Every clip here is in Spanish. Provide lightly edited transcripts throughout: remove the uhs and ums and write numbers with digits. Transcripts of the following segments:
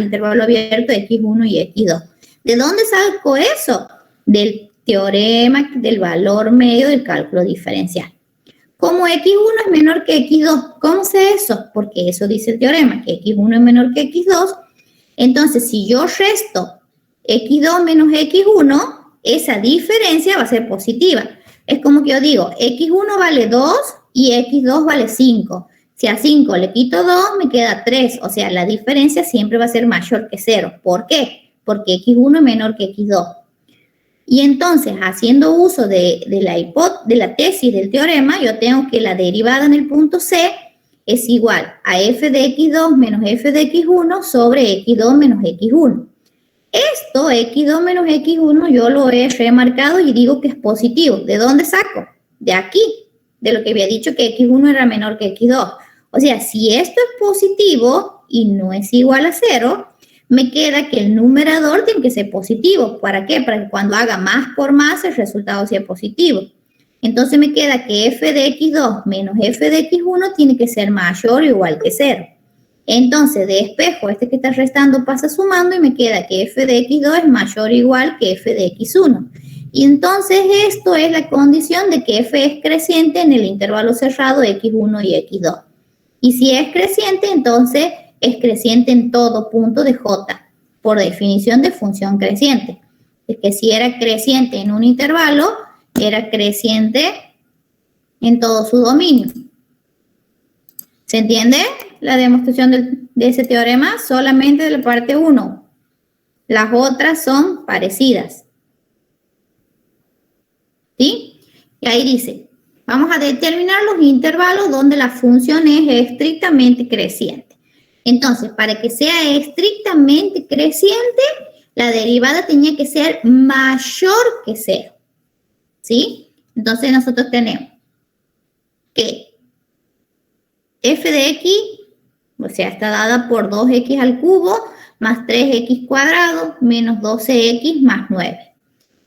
intervalo abierto x1 y x2. ¿De dónde saco eso? Del teorema del valor medio del cálculo diferencial. Como x1 es menor que x2, ¿cómo sé eso? Porque eso dice el teorema, que x1 es menor que x2. Entonces, si yo resto x2 menos x1, esa diferencia va a ser positiva. Es como que yo digo, x1 vale 2 y x2 vale 5. Si a 5 le quito 2, me queda 3. O sea, la diferencia siempre va a ser mayor que 0. ¿Por qué? Porque x1 es menor que x2. Y entonces, haciendo uso de la tesis del teorema, yo tengo que la derivada en el punto C es igual a f de x2 menos f de x1 sobre x2 menos x1. Esto, x2 menos x1, yo lo he remarcado y digo que es positivo. ¿De dónde saco? De aquí, de lo que había dicho que x1 era menor que x2. O sea, si esto es positivo y no es igual a 0, me queda que el numerador tiene que ser positivo. ¿Para qué? Para que cuando haga más por más el resultado sea positivo. Entonces me queda que f de x2 menos f de x1 tiene que ser mayor o igual que 0. Entonces, de espejo, este que está restando pasa sumando y me queda que f de x2 es mayor o igual que f de x1. Y entonces esto es la condición de que f es creciente en el intervalo cerrado x1 y x2. Y si es creciente, entonces es creciente en todo punto de J, por definición de función creciente. Es que si era creciente en un intervalo, era creciente en todo su dominio. ¿Se entiende la demostración de ese teorema? Solamente de la parte 1. Las otras son parecidas. ¿Sí? Y ahí dice, vamos a determinar los intervalos donde la función es estrictamente creciente. Entonces, para que sea estrictamente creciente, la derivada tenía que ser mayor que 0. ¿Sí? Entonces, nosotros tenemos que f de x, o sea, está dada por 2x al cubo más 3x cuadrado menos 12x más 9.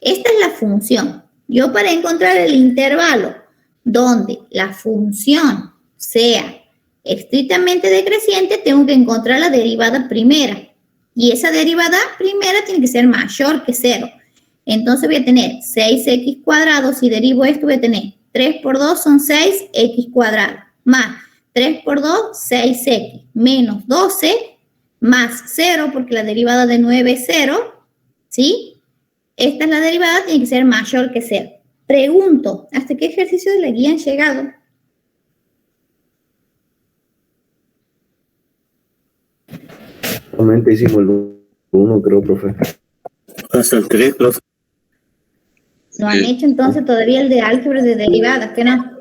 Esta es la función. Yo para encontrar el intervalo donde la función sea estrictamente decreciente, tengo que encontrar la derivada primera. Y esa derivada primera tiene que ser mayor que 0. Entonces voy a tener 6x cuadrado. Si derivo esto, voy a tener 3 por 2 son 6x cuadrado. Más 3 por 2, 6x. Menos 12 más 0, porque la derivada de 9 es 0. ¿Sí? Esta es la derivada, tiene que ser mayor que 0. Pregunto, ¿hasta qué ejercicio de la guía han llegado? Solamente hicimos el 1, creo, profe. Hasta el 3, profe. ¿No han hecho entonces todavía el de álgebra de derivadas? ¿Qué no?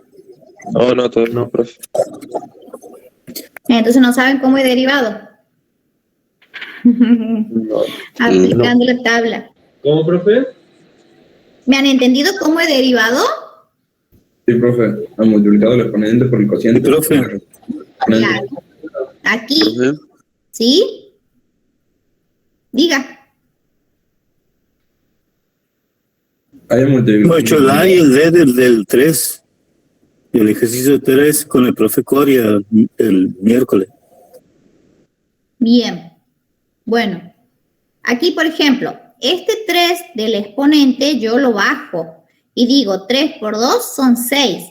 No, todavía no, profe. Entonces no saben cómo he derivado. No, Aplicando la tabla. ¿Cómo, profe? ¿Me han entendido cómo he derivado? Sí, profe. Ha multiplicado el exponente por el cociente. Sí, profe. Claro. Aquí. Profe. ¿Sí? Diga. Haya multiplicado. Hemos hecho el A y el D del 3. Y el ejercicio 3 con el profe Coria el miércoles. Bien. Bueno. Aquí, por ejemplo, este 3 del exponente yo lo bajo. Y digo, 3 por 2 son 6.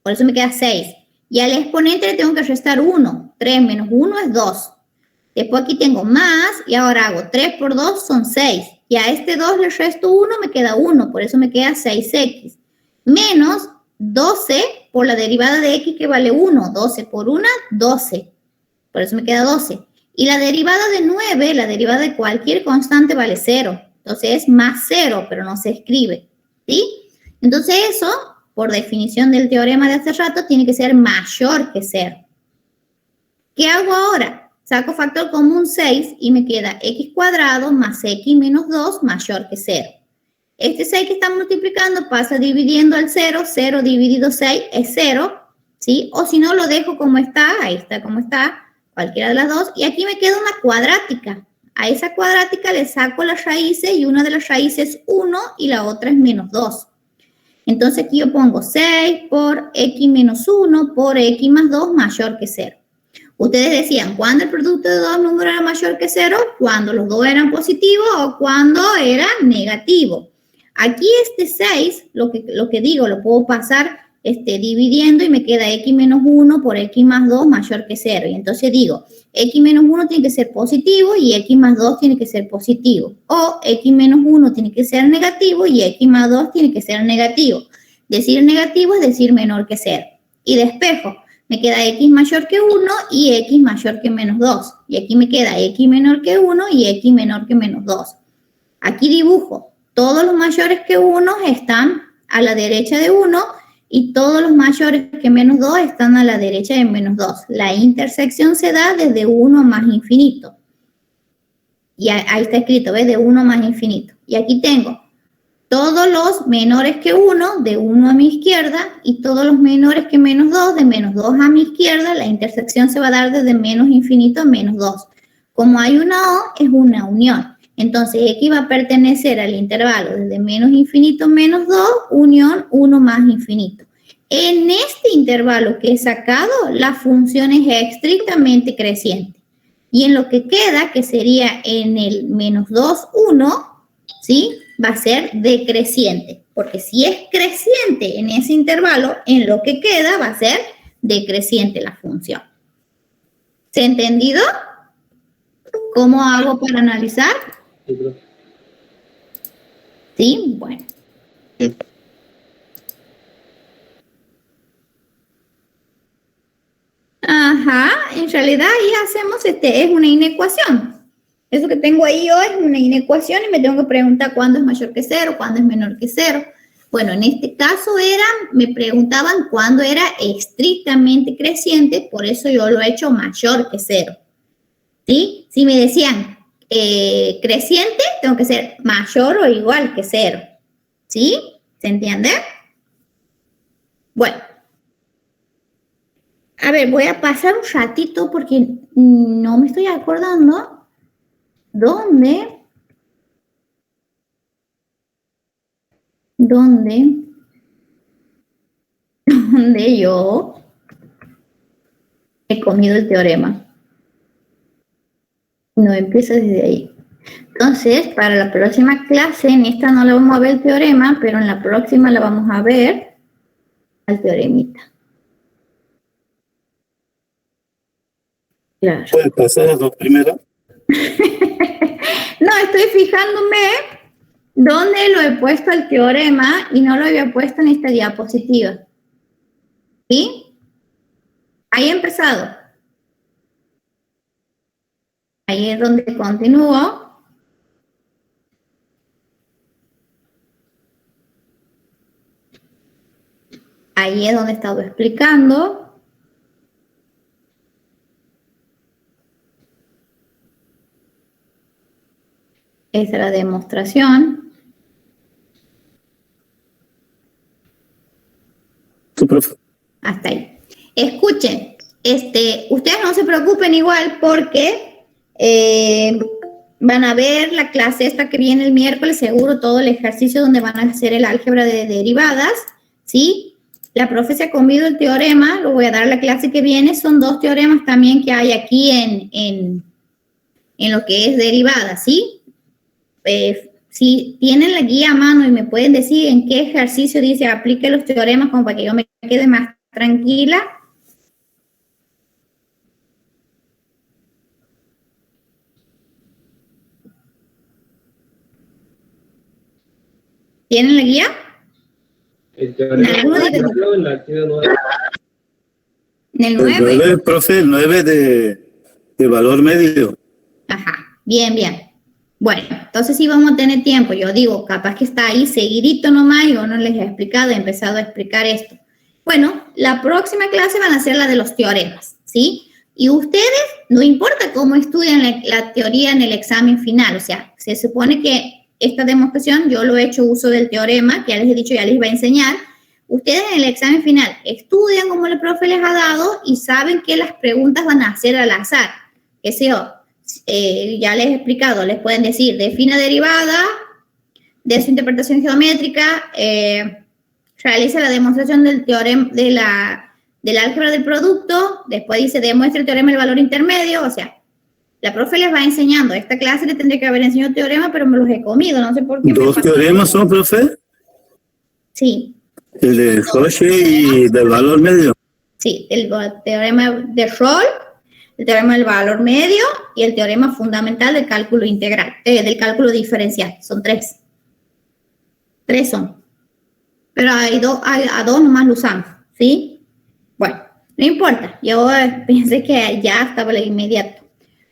Por eso me queda 6. Y al exponente le tengo que restar 1. 3 menos 1 es 2. Después aquí tengo más. Y ahora hago 3 por 2 son 6. Y a este 2 le resto 1, me queda 1. Por eso me queda 6x. Menos 12 por la derivada de x que vale 1. 12 por 1, 12. Por eso me queda 12. Y la derivada de 9, la derivada de cualquier constante vale 0. Entonces es más 0, pero no se escribe. ¿Sí? Entonces eso, por definición del teorema de hace rato, tiene que ser mayor que 0. ¿Qué hago ahora? Saco factor común 6 y me queda x cuadrado más x menos 2 mayor que 0. Este 6 que está multiplicando pasa dividiendo al 0. 0 dividido 6 es 0. ¿Sí? O si no, lo dejo como está. Ahí está como está. Cualquiera de las dos. Y aquí me queda una cuadrática. A esa cuadrática le saco las raíces y una de las raíces es 1 y la otra es menos 2. Entonces aquí yo pongo 6 por x menos 1 por x más 2 mayor que 0. Ustedes decían, ¿cuándo el producto de dos números era mayor que 0? Cuando los dos eran positivos o cuando era negativo. Aquí este 6, lo que digo, lo puedo pasar dividiendo y me queda x menos 1 por x más 2 mayor que 0. Y entonces digo, x menos 1 tiene que ser positivo y x más 2 tiene que ser positivo. O x menos 1 tiene que ser negativo y x más 2 tiene que ser negativo. Decir negativo es decir menor que 0. Y despejo. Me queda x mayor que 1 y x mayor que menos 2. Y aquí me queda x menor que 1 y x menor que menos 2. Aquí dibujo. Todos los mayores que 1 están a la derecha de 1 y todos los mayores que menos 2 están a la derecha de menos 2. La intersección se da desde 1 más infinito. Y ahí está escrito, ¿ves? De 1 más infinito. Y aquí tengo todos los menores que 1, de 1 a mi izquierda, y todos los menores que menos 2, de menos 2 a mi izquierda. La intersección se va a dar desde menos infinito a menos 2. Como hay una O, es una unión. Entonces, X va a pertenecer al intervalo desde menos infinito a menos 2, unión 1 más infinito. En este intervalo que he sacado, la función es estrictamente creciente. Y en lo que queda, que sería en el menos 2, 1, ¿sí? Va a ser decreciente, porque si es creciente en ese intervalo, en lo que queda va a ser decreciente la función. ¿Se ha entendido? ¿Cómo hago para analizar? Sí, bueno. Ajá, en realidad ahí hacemos, es una inecuación. Eso que tengo ahí yo es una inecuación y me tengo que preguntar cuándo es mayor que 0, cuándo es menor que 0. Bueno, en este caso me preguntaban cuándo era estrictamente creciente, por eso yo lo he hecho mayor que 0. ¿Sí? Si me decían creciente, tengo que ser mayor o igual que 0. ¿Sí? ¿Se entiende? Bueno. A ver, voy a pasar un ratito porque no me estoy acordando. ¿Dónde yo he comido el teorema? No empieza desde ahí. Entonces, para la próxima clase, en esta no la vamos a ver el teorema, pero en la próxima la vamos a ver al teoremita. Claro. ¿Puedes pasar las dos primeras? No, estoy fijándome dónde lo he puesto el teorema y no lo había puesto en esta diapositiva. ¿Sí? Ahí he empezado. Ahí es donde continúo. Ahí es donde he estado explicando. Esa es la demostración. Tu profe. Hasta ahí. Escuchen, ustedes no se preocupen igual porque van a ver la clase esta que viene el miércoles, seguro todo el ejercicio donde van a hacer el álgebra de derivadas, ¿sí? La profe se ha comido el teorema, lo voy a dar la clase que viene, son 2 teoremas también que hay aquí en lo que es derivadas, ¿sí? Si tienen la guía a mano y me pueden decir en qué ejercicio dice aplique los teoremas como para que yo me quede más tranquila. ¿Tienen la guía? El teorema en la actividad 9. En el El 9. 9, profe, el 9 de valor medio. Ajá, bien, bien. Bueno, entonces sí vamos a tener tiempo. Yo digo, capaz que está ahí seguidito nomás y yo no les he explicado, he empezado a explicar esto. Bueno, la próxima clase van a ser la de los teoremas, ¿sí? Y ustedes, no importa cómo estudian la teoría en el examen final, o sea, se supone que esta demostración yo lo he hecho uso del teorema, que ya les he dicho, ya les iba a enseñar. Ustedes en el examen final estudian como el profe les ha dado y saben que las preguntas van a ser al azar. Que sea, ya les he explicado, les pueden decir, defina derivada de su interpretación geométrica, realiza la demostración del teorema, de del álgebra del producto, después dice demuestra el teorema del valor intermedio, o sea, la profe les va enseñando. Esta clase le tendría que haber enseñado teorema, pero me los he comido, no sé por qué. ¿Dos teoremas son, profe? Sí. El de Roche y del valor medio. Sí, el teorema de Rolle, el teorema del valor medio y el teorema fundamental del cálculo integral, del cálculo diferencial. Son 3. 3 son. Pero a 2 nomás lo usamos, ¿sí? Bueno, no importa. Yo pensé que ya estaba el inmediato.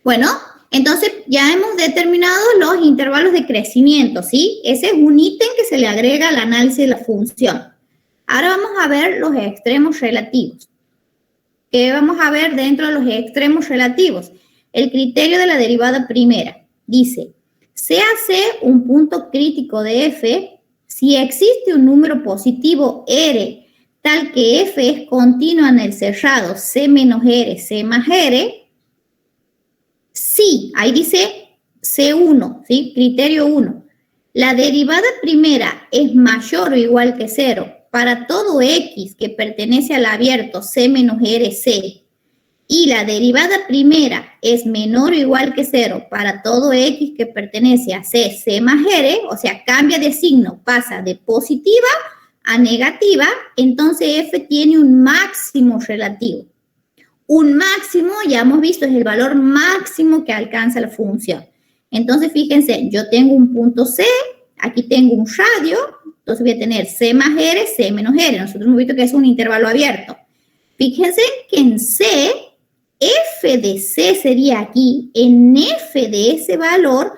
Bueno, entonces ya hemos determinado los intervalos de crecimiento, ¿sí? Ese es un ítem que se le agrega al análisis de la función. Ahora vamos a ver los extremos relativos. ¿Qué vamos a ver dentro de los extremos relativos? El criterio de la derivada primera. Dice, se hace un punto crítico de f si existe un número positivo r tal que f es continua en el cerrado c menos r, c más r. Sí, ahí dice C1, ¿sí? Criterio 1. La derivada primera es mayor o igual que 0 para todo x que pertenece al abierto c menos rc. Y la derivada primera es menor o igual que 0 para todo x que pertenece a c, c más r, o sea, cambia de signo, pasa de positiva a negativa, entonces f tiene un máximo relativo. Un máximo, ya hemos visto, es el valor máximo que alcanza la función. Entonces, fíjense, yo tengo un punto C, aquí tengo un radio, entonces voy a tener C más R, C menos R. Nosotros hemos visto que es un intervalo abierto. Fíjense que en C, f de C sería aquí, en f de ese valor,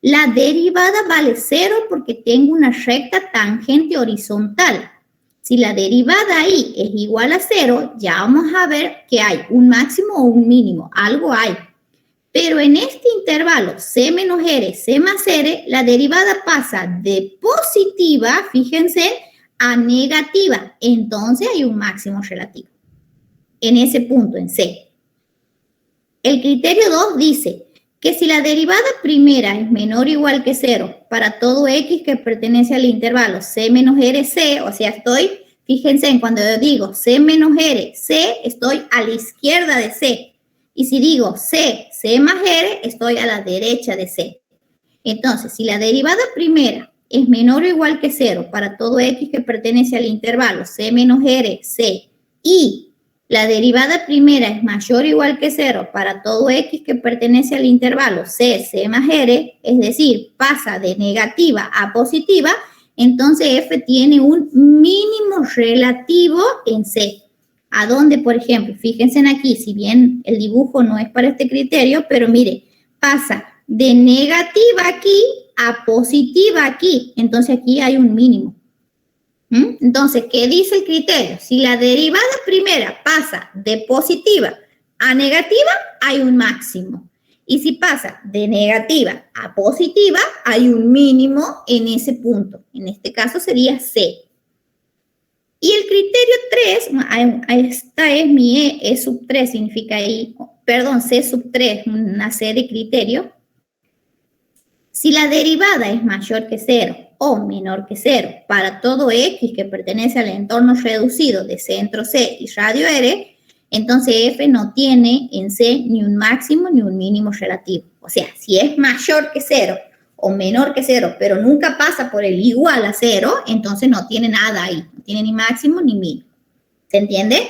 la derivada vale 0 porque tengo una recta tangente horizontal. Si la derivada ahí es igual a 0, ya vamos a ver que hay un máximo o un mínimo, algo hay. Pero en este intervalo C menos R, C más R, la derivada pasa de positiva, fíjense, a negativa. Entonces hay un máximo relativo en ese punto, en C. El criterio 2 dice que si la derivada primera es menor o igual que 0 para todo x que pertenece al intervalo c menos rc, o sea, fíjense en cuando yo digo c menos r, c, estoy a la izquierda de c. Y si digo c, c más r, estoy a la derecha de c. Entonces, si la derivada primera es menor o igual que 0 para todo x que pertenece al intervalo c menos r, c, y la derivada primera es mayor o igual que 0 para todo x que pertenece al intervalo c, c más r, es decir, pasa de negativa a positiva, entonces f tiene un mínimo relativo en C. ¿A dónde, por ejemplo? Fíjense aquí, si bien el dibujo no es para este criterio, pero mire, pasa de negativa aquí a positiva aquí, entonces aquí hay un mínimo. Entonces, ¿qué dice el criterio? Si la derivada primera pasa de positiva a negativa, hay un máximo. Y si pasa de negativa a positiva, hay un mínimo en ese punto. En este caso sería C. Y el criterio 3, esta es mi E sub 3, significa ahí, perdón, C sub 3, una C de criterio. Si la derivada es mayor que 0 o menor que 0 para todo x que pertenece al entorno reducido de centro C y radio R, entonces f no tiene en C ni un máximo ni un mínimo relativo. O sea, si es mayor que 0 o menor que 0, pero nunca pasa por el igual a 0, entonces no tiene nada ahí, no tiene ni máximo ni mínimo. ¿Se entiende?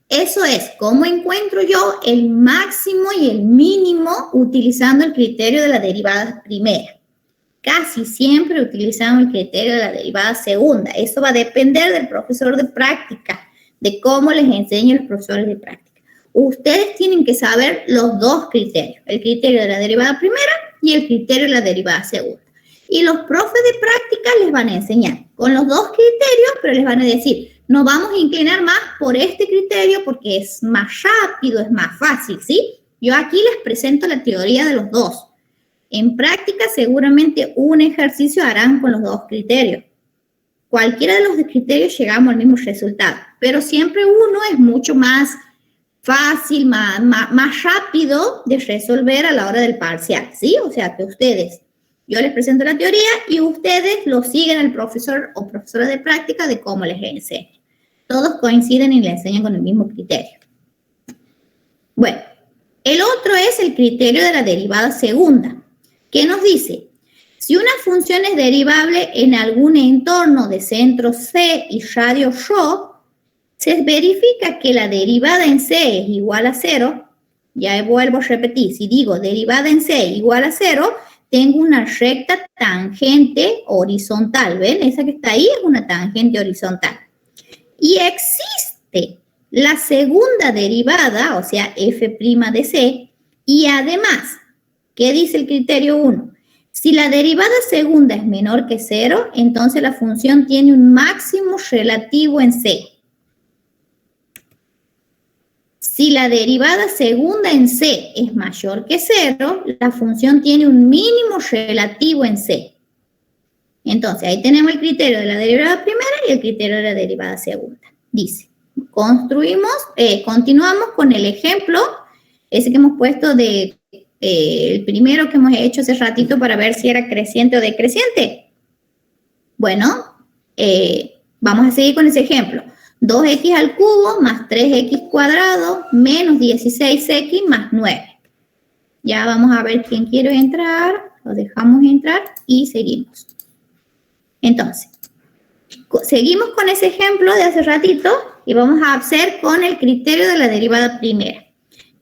Eso es cómo encuentro yo el máximo y el mínimo utilizando el criterio de la derivada primera. Casi siempre utilizamos el criterio de la derivada segunda. Eso va a depender del profesor de práctica, de cómo les enseño los profesores de práctica. Ustedes tienen que saber los dos criterios, el criterio de la derivada primera y el criterio de la derivada segunda. Y los profes de práctica les van a enseñar con los dos criterios, pero les van a decir, nos vamos a inclinar más por este criterio porque es más rápido, es más fácil, ¿sí? Yo aquí les presento la teoría de los dos. En práctica, seguramente un ejercicio harán con los dos criterios. Cualquiera de los criterios llegamos al mismo resultado, pero siempre uno es mucho más fácil, más rápido de resolver a la hora del parcial, ¿sí? O sea, que yo les presento la teoría y ustedes lo siguen al profesor o profesora de práctica de cómo les enseño. Todos coinciden y le enseñan con el mismo criterio. Bueno, el otro es el criterio de la derivada segunda, que nos dice, si una función es derivable en algún entorno de centro C y radio ρ, se verifica que la derivada en C es igual a 0. Ya vuelvo a repetir, si digo derivada en C igual a 0, tengo una recta tangente horizontal. ¿Ven? Esa que está ahí es una tangente horizontal. Y existe la segunda derivada, o sea, f' de C, y además, ¿qué dice el criterio 1? Si la derivada segunda es menor que 0, entonces la función tiene un máximo relativo en C. Si la derivada segunda en C es mayor que 0, la función tiene un mínimo relativo en C. Entonces, ahí tenemos el criterio de la derivada primera y el criterio de la derivada segunda. Dice, continuamos con el ejemplo, ese que hemos puesto de el primero que hemos hecho hace ratito para ver si era creciente o decreciente. Bueno, vamos a seguir con ese ejemplo. 2x al cubo más 3x cuadrado menos 16x más 9. Ya vamos a ver quién quiere entrar. Lo dejamos entrar y seguimos. Entonces, seguimos con ese ejemplo de hace ratito y vamos a hacer con el criterio de la derivada primera.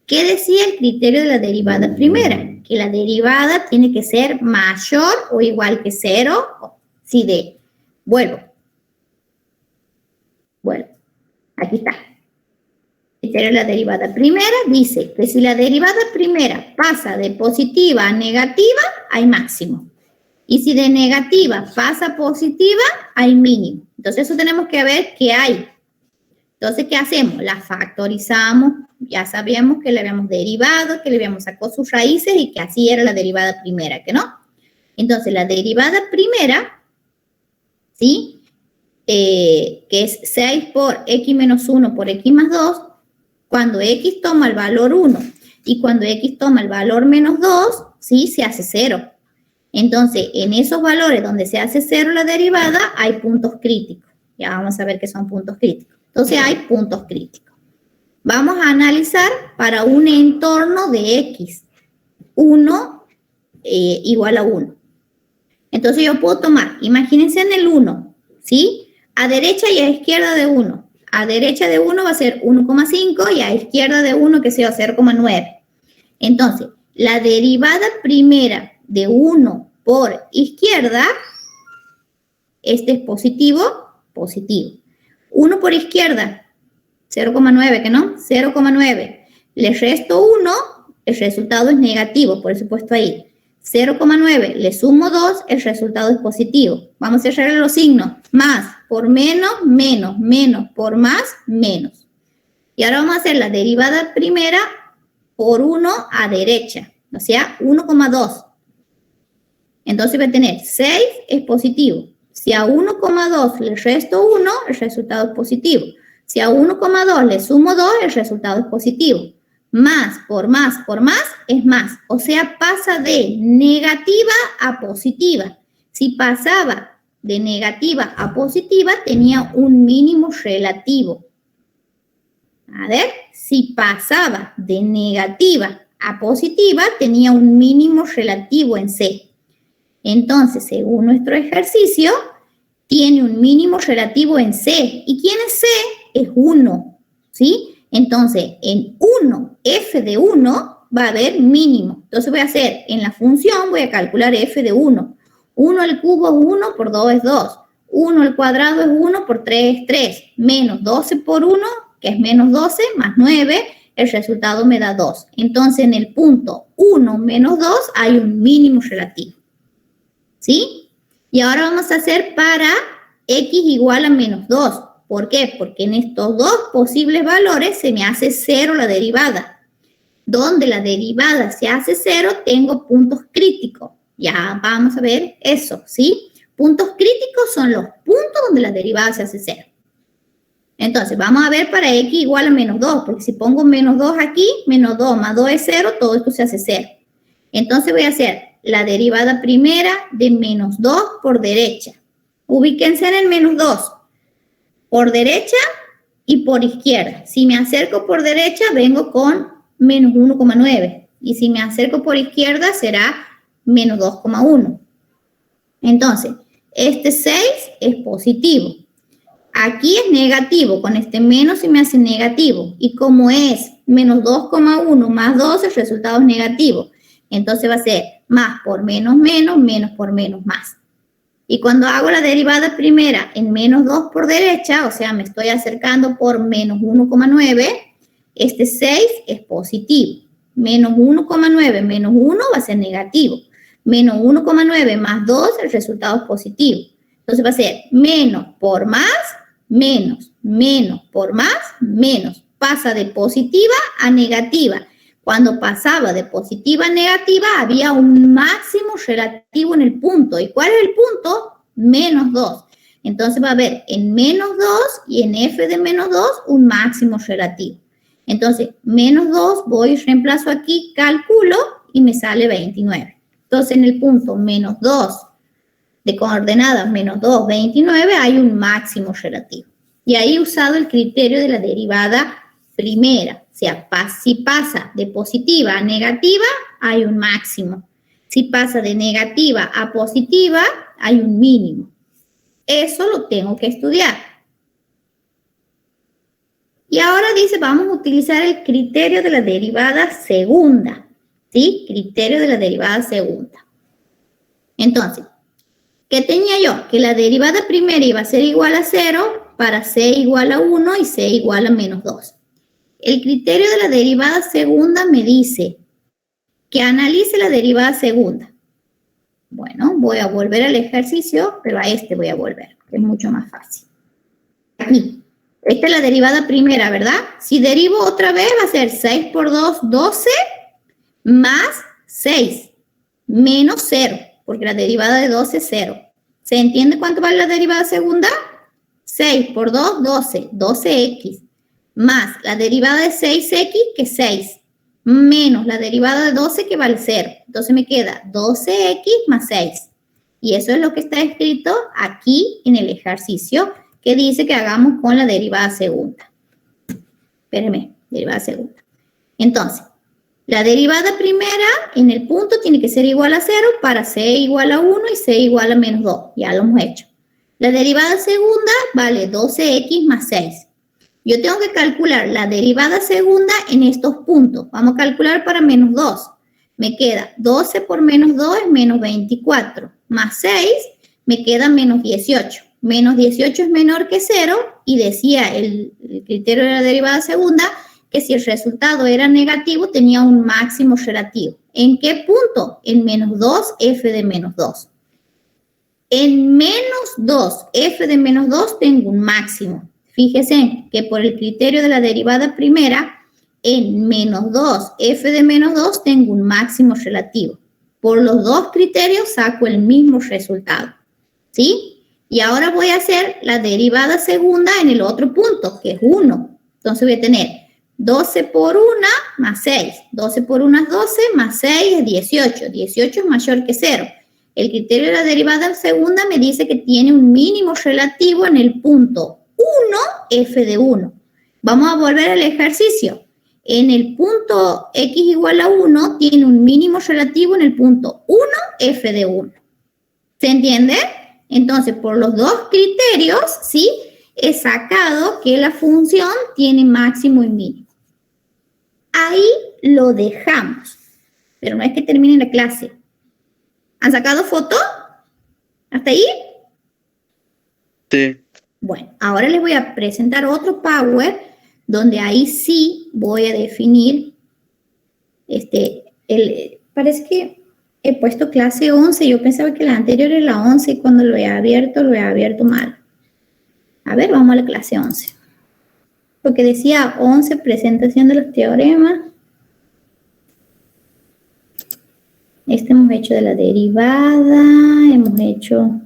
¿Qué decía el criterio de la derivada primera? Que la derivada tiene que ser mayor o igual que 0. Vuelvo, aquí está. El criterio de la derivada primera dice que si la derivada primera pasa de positiva a negativa, hay máximo. Y si de negativa pasa a positiva, hay mínimo. Entonces, eso tenemos que ver qué hay. Entonces, ¿qué hacemos? La factorizamos. Ya sabíamos que le habíamos derivado, que le habíamos sacado sus raíces y que así era la derivada primera, ¿que no? Entonces, la derivada primera, ¿sí? Que es 6 por x menos 1 por x más 2, cuando x toma el valor 1 y cuando x toma el valor menos 2, ¿sí? Se hace 0. Entonces, en esos valores donde se hace 0 la derivada, hay puntos críticos. Ya vamos a ver qué son puntos críticos. Entonces, hay puntos críticos. Vamos a analizar para un entorno de x, 1 igual a 1. Entonces, yo puedo tomar, imagínense en el 1, ¿sí? A derecha y a izquierda de 1. A derecha de 1 va a ser 1,5 y a izquierda de 1 que sea 0,9. Entonces, la derivada primera de 1 por izquierda, este es positivo, positivo. 1 por izquierda, 0,9, ¿que no? 0,9. Le resto 1, el resultado es negativo, por eso he puesto ahí. 0,9, le sumo 2, el resultado es positivo. Vamos a cerrar los signos. Más por menos, menos, menos por más, menos. Y ahora vamos a hacer la derivada primera por 1 a derecha, o sea, 1,2. Entonces voy a tener 6 es positivo. Si a 1,2 le resto 1, el resultado es positivo. Si a 1,2 le sumo 2, el resultado es positivo. Más por más es más. O sea, pasa de negativa a positiva. Si pasaba de negativa a positiva, tenía un mínimo relativo. A ver, si pasaba de negativa a positiva, tenía un mínimo relativo en C. Entonces, según nuestro ejercicio, tiene un mínimo relativo en C. ¿Y quién es C? Es 1, ¿sí? Entonces, en 1, f de 1, va a haber mínimo. Entonces, voy a hacer, en la función, voy a calcular f de 1. 1 al cubo es 1, por 2 es 2. 1 al cuadrado es 1, por 3 es 3. Menos 12 por 1, que es menos 12, más 9, el resultado me da 2. Entonces, en el punto 1 menos 2 hay un mínimo relativo. ¿Sí? Y ahora vamos a hacer para x igual a menos 2. ¿Por qué? Porque en estos dos posibles valores se me hace 0 la derivada. Donde la derivada se hace 0, tengo puntos críticos. Ya vamos a ver eso, ¿sí? Puntos críticos son los puntos donde la derivada se hace 0. Entonces, vamos a ver para x igual a menos 2, porque si pongo menos 2 aquí, menos 2 más 2 es 0, todo esto se hace 0. Entonces, voy a hacer la derivada primera de menos 2 por derecha. Ubíquense en el menos 2. Por derecha, y por izquierda. Si me acerco por derecha, vengo con menos 1,9. Y si me acerco por izquierda, será menos 2,1. Entonces, este 6 es positivo. Aquí es negativo. Con este menos se me hace negativo. Y como es menos 2,1 más 2, el resultado es negativo. Entonces va a ser más por menos, menos por menos, más. Y cuando hago la derivada primera en menos 2 por derecha, o sea, me estoy acercando por menos 1,9, este 6 es positivo. Menos 1,9 menos 1 va a ser negativo. Menos 1,9 más 2, el resultado es positivo. Entonces va a ser menos por más, menos por más, menos. Pasa de positiva a negativa. Cuando pasaba de positiva a negativa, había un máximo relativo en el punto. ¿Y cuál es el punto? Menos 2. Entonces va a haber en menos 2 y en f de menos 2 un máximo relativo. Entonces, menos 2, voy y reemplazo aquí, calculo y me sale 29. Entonces, en el punto menos 2 de coordenadas menos 2, 29, hay un máximo relativo. Y ahí he usado el criterio de la derivada primera. O sea, si pasa de positiva a negativa, hay un máximo. Si pasa de negativa a positiva, hay un mínimo. Eso lo tengo que estudiar. Y ahora dice, vamos a utilizar el criterio de la derivada segunda. ¿Sí? Criterio de la derivada segunda. Entonces, ¿qué tenía yo? Que la derivada primera iba a ser igual a 0 para c igual a 1 y c igual a menos 2. El criterio de la derivada segunda me dice que analice la derivada segunda. Bueno, voy a volver al ejercicio, pero a este voy a volver, que es mucho más fácil. Aquí, esta es la derivada primera, ¿verdad? Si derivo otra vez va a ser 6 por 2, 12, más 6, menos 0, porque la derivada de 12 es 0. ¿Se entiende cuánto vale la derivada segunda? 6 por 2, 12, 12x. Más la derivada de 6x, que es 6, menos la derivada de 12, que vale 0. Entonces me queda 12x más 6. Y eso es lo que está escrito aquí en el ejercicio que dice que hagamos con la derivada segunda. Espérenme, derivada segunda. Entonces, la derivada primera en el punto tiene que ser igual a 0 para c igual a 1 y c igual a menos 2. Ya lo hemos hecho. La derivada segunda vale 12x más 6. Yo tengo que calcular la derivada segunda en estos puntos. Vamos a calcular para menos 2. Me queda 12 por menos 2 es menos 24. Más 6 me queda menos 18. Menos 18 es menor que 0 y decía el criterio de la derivada segunda que si el resultado era negativo tenía un máximo relativo. ¿En qué punto? En menos 2 f de menos 2. En menos 2 f de menos 2 tengo un máximo. Fíjese que por el criterio de la derivada primera, en menos 2 f de menos 2 tengo un máximo relativo. Por los dos criterios saco el mismo resultado. ¿Sí? Y ahora voy a hacer la derivada segunda en el otro punto, que es 1. Entonces voy a tener 12 por 1 más 6. 12 por 1 es 12, más 6 es 18. 18 es mayor que 0. El criterio de la derivada segunda me dice que tiene un mínimo relativo en el punto 1, f de 1. Vamos a volver al ejercicio. En el punto x igual a 1 tiene un mínimo relativo en el punto 1, f de 1. ¿Se entiende? Entonces, por los dos criterios, ¿sí? He sacado que la función tiene máximo y mínimo. Ahí lo dejamos. Pero no es que termine la clase. ¿Han sacado foto? ¿Hasta ahí? Sí. Bueno, ahora les voy a presentar otro Power donde ahí sí voy a definir parece que he puesto clase 11. Yo pensaba que la anterior era la 11 y cuando lo he abierto mal. A ver, vamos a la clase 11. Porque decía 11, presentación de los teoremas. Hemos hecho de la derivada, hemos hecho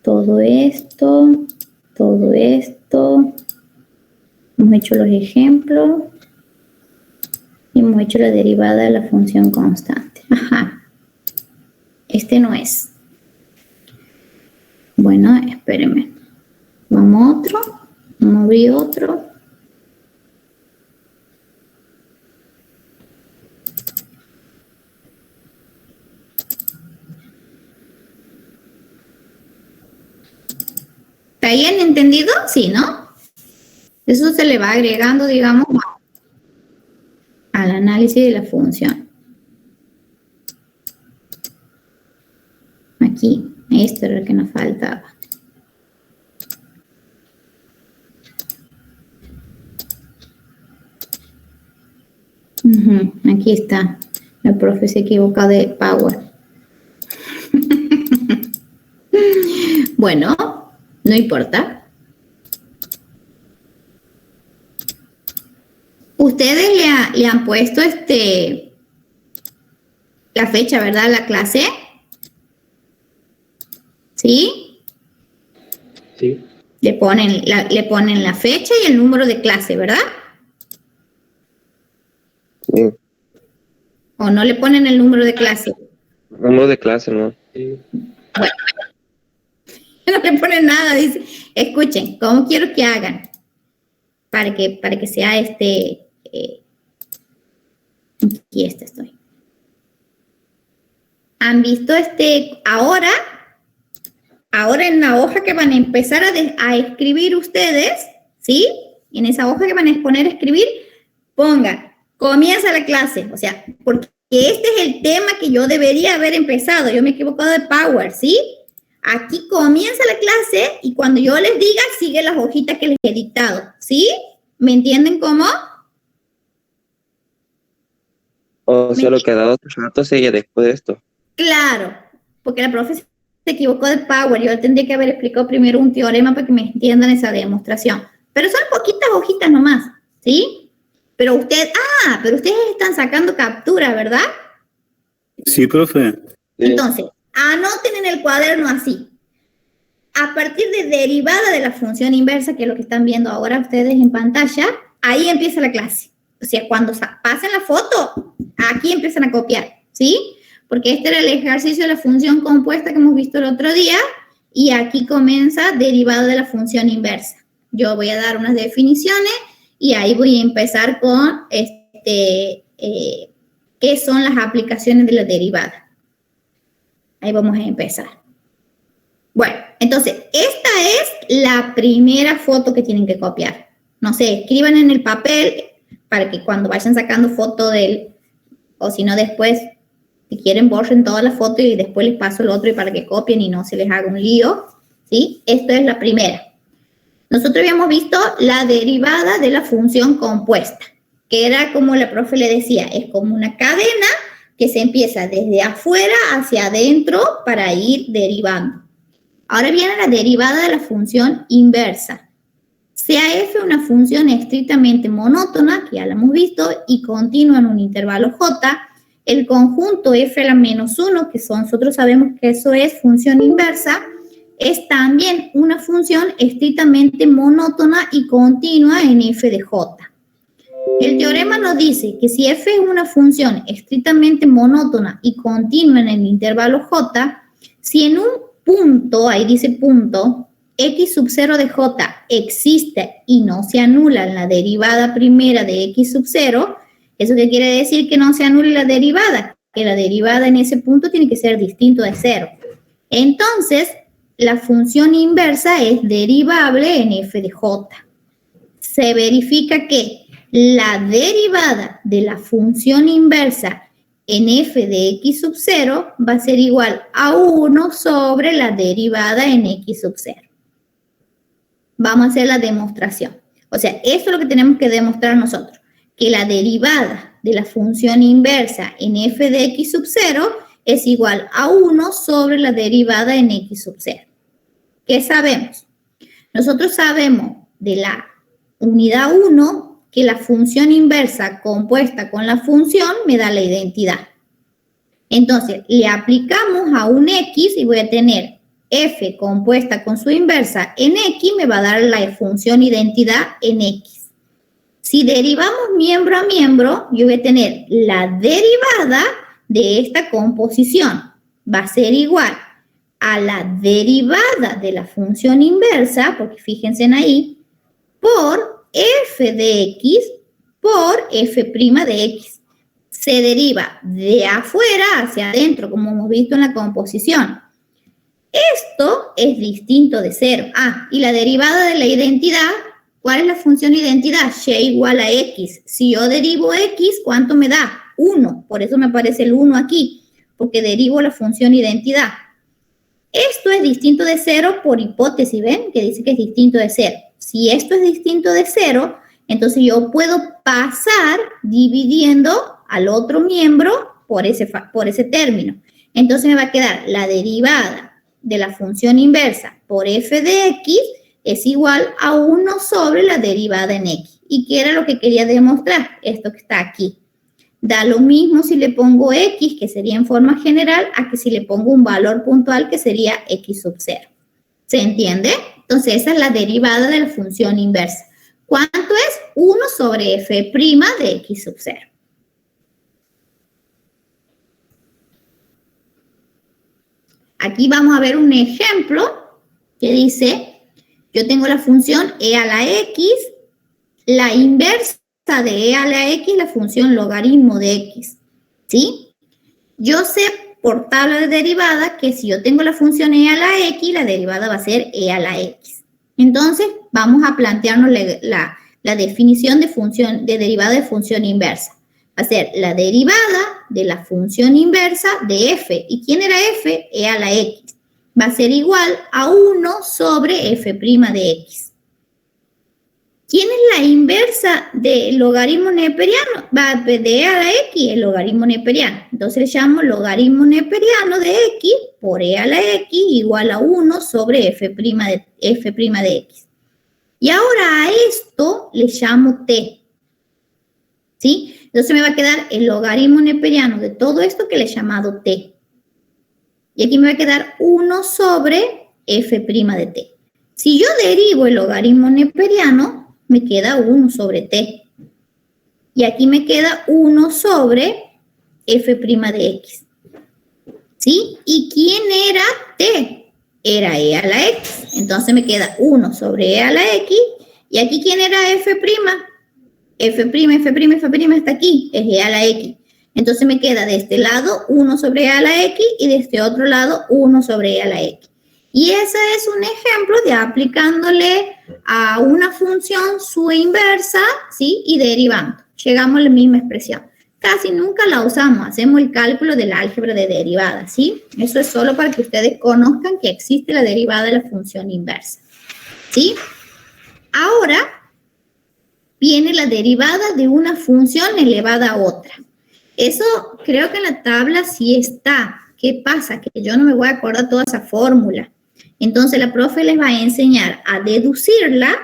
todo esto, hemos hecho los ejemplos y hemos hecho la derivada de la función constante. Ajá, no es. Bueno, espérenme. Vamos a otro. Vamos a abrir otro. ¿Está bien entendido? Sí, ¿no? Eso se le va agregando, digamos, al análisis de la función. Aquí, esto era lo que nos faltaba. Aquí está. El profe se equivoca de Power. Bueno, no importa. Ustedes le han puesto la fecha, ¿verdad? La clase. ¿Sí? Sí. Le ponen la fecha y el número de clase, ¿verdad? Sí. ¿O no le ponen el número de clase? Número de clase, ¿no? Sí. Bueno, no le ponen nada, dice. Escuchen, ¿cómo quiero que hagan? Para que sea aquí estoy. ¿Han visto ahora en la hoja que van a empezar a escribir ustedes, ¿sí? En esa hoja que van a poner a escribir, pongan, comienza la clase, o sea, porque este es el tema que yo debería haber empezado, yo me he equivocado de Power, ¿sí? Aquí comienza la clase y cuando yo les diga, sigue las hojitas que les he dictado, ¿sí? ¿Me entienden cómo? O sea, lo que ha dado otro rato sigue después de esto. Claro, porque la profe se equivocó de Power. Yo tendría que haber explicado primero un teorema para que me entiendan esa demostración. Pero son poquitas hojitas nomás, ¿sí? Pero ustedes están sacando captura, ¿verdad? Sí, profe. Entonces, anoten en el cuaderno así. A partir de derivada de la función inversa, que es lo que están viendo ahora ustedes en pantalla, ahí empieza la clase. O sea, cuando pasen la foto, aquí empiezan a copiar, ¿sí? Porque este era el ejercicio de la función compuesta que hemos visto el otro día, y aquí comienza derivada de la función inversa. Yo voy a dar unas definiciones y ahí voy a empezar con qué son las aplicaciones de la derivada. Ahí vamos a empezar. Bueno, entonces, esta es la primera foto que tienen que copiar. No sé, escriban en el papel para que cuando vayan sacando foto o si no después, si quieren, borren toda la foto y después les paso el otro y para que copien y no se les haga un lío, ¿sí? Esto es la primera. Nosotros habíamos visto la derivada de la función compuesta, que era como la profe le decía, es como una cadena que se empieza desde afuera hacia adentro para ir derivando. Ahora viene la derivada de la función inversa. Sea f una función estrictamente monótona, que ya la hemos visto, y continua en un intervalo j, el conjunto f a la menos 1, que nosotros sabemos que eso es función inversa, es también una función estrictamente monótona y continua en f de j. El teorema nos dice que si f es una función estrictamente monótona y continua en el intervalo j, si en un punto, ahí dice punto, x sub 0 de j existe y no se anula la derivada primera de x sub 0, ¿eso qué quiere decir? Que no se anule la derivada, que la derivada en ese punto tiene que ser distinto de 0. Entonces, la función inversa es derivable en f de j. Se verifica que la derivada de la función inversa en f de x sub 0 va a ser igual a 1 sobre la derivada en x sub 0. Vamos a hacer la demostración. O sea, esto es lo que tenemos que demostrar nosotros, que la derivada de la función inversa en f de x sub 0 es igual a 1 sobre la derivada en x sub 0. ¿Qué sabemos? Nosotros sabemos de la unidad 1 que la función inversa compuesta con la función me da la identidad. Entonces, le aplicamos a un x y voy a tener f compuesta con su inversa en x, me va a dar la función identidad en x. Si derivamos miembro a miembro, yo voy a tener la derivada de esta composición. Va a ser igual a la derivada de la función inversa, porque fíjense en ahí, por f de x por f' de x. Se deriva de afuera hacia adentro, como hemos visto en la composición. Esto es distinto de 0. Y la derivada de la identidad, ¿cuál es la función identidad? Y igual a x. Si yo derivo x, ¿cuánto me da? 1. Por eso me aparece el 1 aquí, porque derivo la función identidad. Esto es distinto de 0 por hipótesis, ¿ven? Que dice que es distinto de 0. Si esto es distinto de 0, entonces yo puedo pasar dividiendo al otro miembro por ese término. Entonces me va a quedar la derivada de la función inversa por f de x es igual a 1 sobre la derivada en x. ¿Y qué era lo que quería demostrar? Esto que está aquí. Da lo mismo si le pongo x, que sería en forma general, a que si le pongo un valor puntual, que sería x sub 0. ¿Se entiende? Entonces, esa es la derivada de la función inversa. ¿Cuánto es? 1 sobre f' de x sub 0. Aquí vamos a ver un ejemplo que dice, yo tengo la función e a la x, la inversa de e a la x, la función logaritmo de x, ¿sí? Yo sé por tabla de derivada que si yo tengo la función e a la x, la derivada va a ser e a la x. Entonces, vamos a plantearnos la definición de derivada de función inversa. Va a ser la derivada de la función inversa de f. ¿Y quién era f? E a la x. Va a ser igual a 1 sobre f' de x. ¿Quién es la inversa del logaritmo neperiano? Va de e a la x, el logaritmo neperiano. Entonces le llamo logaritmo neperiano de x por e a la x igual a 1 sobre f' de x. Y ahora a esto le llamo t. ¿Sí? Entonces me va a quedar el logaritmo neperiano de todo esto que le he llamado t. Y aquí me va a quedar 1 sobre f' de t. Si yo derivo el logaritmo neperiano, me queda 1 sobre t. Y aquí me queda 1 sobre f' de x. ¿Sí? ¿Y quién era t? Era e a la x. Entonces me queda 1 sobre e a la x. ¿Y aquí quién era f'? F' hasta aquí, es e a la x. Entonces me queda de este lado 1 sobre e a la x y de este otro lado 1 sobre e a la x. Y ese es un ejemplo de aplicándole a una función su inversa, ¿sí? Y derivando. Llegamos a la misma expresión. Casi nunca la usamos, hacemos el cálculo del álgebra de derivadas, ¿sí? Eso es solo para que ustedes conozcan que existe la derivada de la función inversa, ¿sí? Ahora viene la derivada de una función elevada a otra. Eso creo que en la tabla sí está. ¿Qué pasa? Que yo no me voy a acordar toda esa fórmula. Entonces la profe les va a enseñar a deducirla,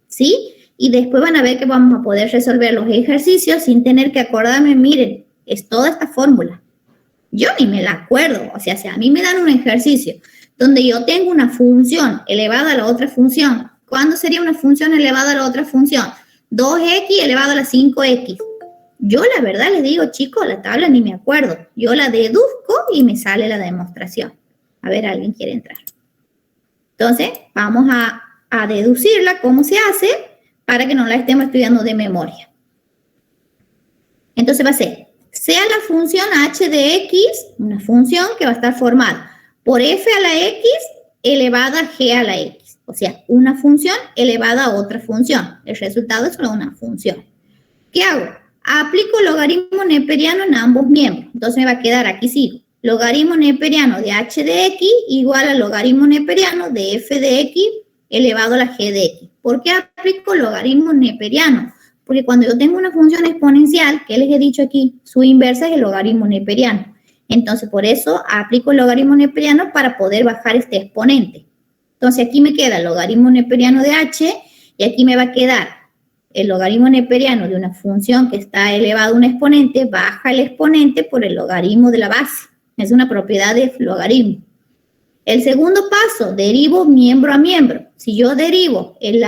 ¿sí? Y después van a ver que vamos a poder resolver los ejercicios sin tener que acordarme, miren, es toda esta fórmula. Yo ni me la acuerdo. O sea, si a mí me dan un ejercicio donde yo tengo una función elevada a la otra función, ¿cuándo sería una función elevada a la otra función? 2x elevado a la 5x. Yo la verdad les digo, chicos, la tabla ni me acuerdo. Yo la deduzco y me sale la demostración. A ver, ¿alguien quiere entrar? Entonces, vamos a deducirla, cómo se hace, para que no la estemos estudiando de memoria. Entonces va a ser, sea la función h de x, una función que va a estar formada por f a la x elevada a g a la x. O sea, una función elevada a otra función. El resultado es solo una función. ¿Qué hago? Aplico logaritmo neperiano en ambos miembros. Entonces me va a quedar, aquí sigo, logaritmo neperiano de h de x igual al logaritmo neperiano de f de x elevado a la g de x. ¿Por qué aplico logaritmo neperiano? Porque cuando yo tengo una función exponencial, que les he dicho aquí, su inversa es el logaritmo neperiano. Entonces, por eso aplico el logaritmo neperiano para poder bajar este exponente. Entonces, aquí me queda el logaritmo neperiano de h y aquí me va a quedar el logaritmo neperiano de una función que está elevado a un exponente, baja el exponente por el logaritmo de la base. Es una propiedad de logaritmo. El segundo paso, derivo miembro a miembro. Si yo derivo el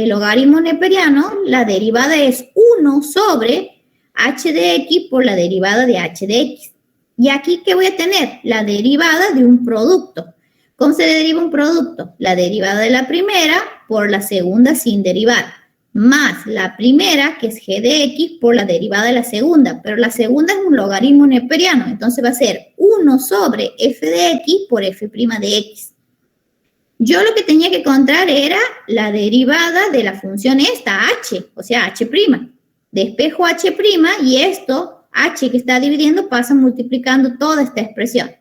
logaritmo neperiano, la derivada es 1 sobre h de x por la derivada de h de x. Y aquí, ¿qué voy a tener? La derivada de un producto. ¿Cómo se deriva un producto? La derivada de la primera por la segunda sin derivar. más la primera, que es g de x, por la derivada de la segunda, pero la segunda es un logaritmo neperiano, entonces va a ser 1 sobre f de x por f' de x. Yo lo que tenía que encontrar era la derivada de la función esta, h, o sea, h'. Despejo h' y esto, h que está dividiendo, pasa multiplicando toda esta expresión.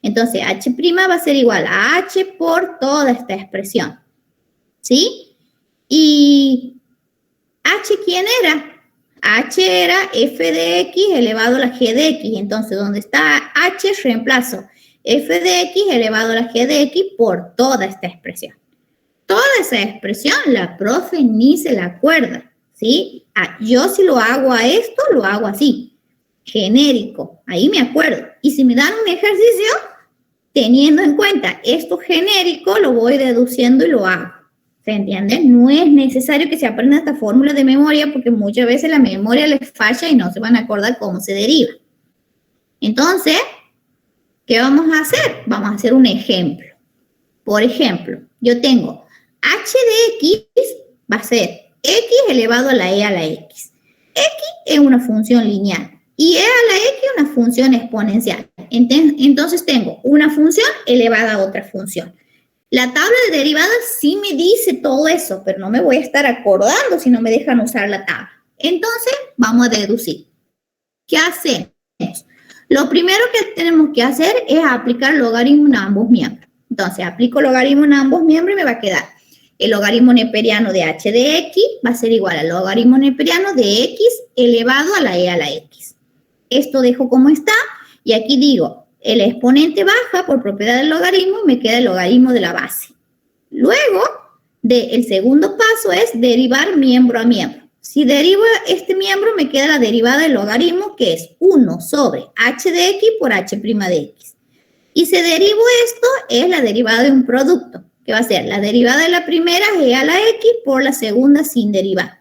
Entonces, h' va a ser igual a h por toda esta expresión. ¿Sí? Y h, ¿quién era? H era f de x elevado a la g de x. Entonces, donde está h, reemplazo f de x elevado a la g de x por toda esta expresión. Toda esa expresión, la profe ni se la acuerda, ¿sí? Yo si lo hago a esto, lo hago así, genérico, ahí me acuerdo. Y si me dan un ejercicio, teniendo en cuenta esto genérico, lo voy deduciendo y lo hago. ¿Se entiende? No es necesario que se aprenda esta fórmula de memoria porque muchas veces la memoria les falla y no se van a acordar cómo se deriva. Entonces, ¿qué vamos a hacer? Vamos a hacer un ejemplo. Por ejemplo, yo tengo h de x va a ser x elevado a la e a la x. X es una función lineal y e a la x es una función exponencial. Entonces tengo una función elevada a otra función. La tabla de derivadas sí me dice todo eso, pero no me voy a estar acordando si no me dejan usar la tabla. Entonces, vamos a deducir. ¿Qué hacemos? Lo primero que tenemos que hacer es aplicar logaritmo en ambos miembros. Entonces, aplico logaritmo en ambos miembros y me va a quedar el logaritmo neperiano de h de x va a ser igual al logaritmo neperiano de x elevado a la e a la x. Esto dejo como está y aquí digo, el exponente baja por propiedad del logaritmo y me queda el logaritmo de la base. Luego, el segundo paso es derivar miembro a miembro. Si derivo este miembro, me queda la derivada del logaritmo, que es 1 sobre h de x por h' de x. Y si derivo esto, es la derivada de un producto, que va a ser la derivada de la primera, e a la x, por la segunda sin derivar.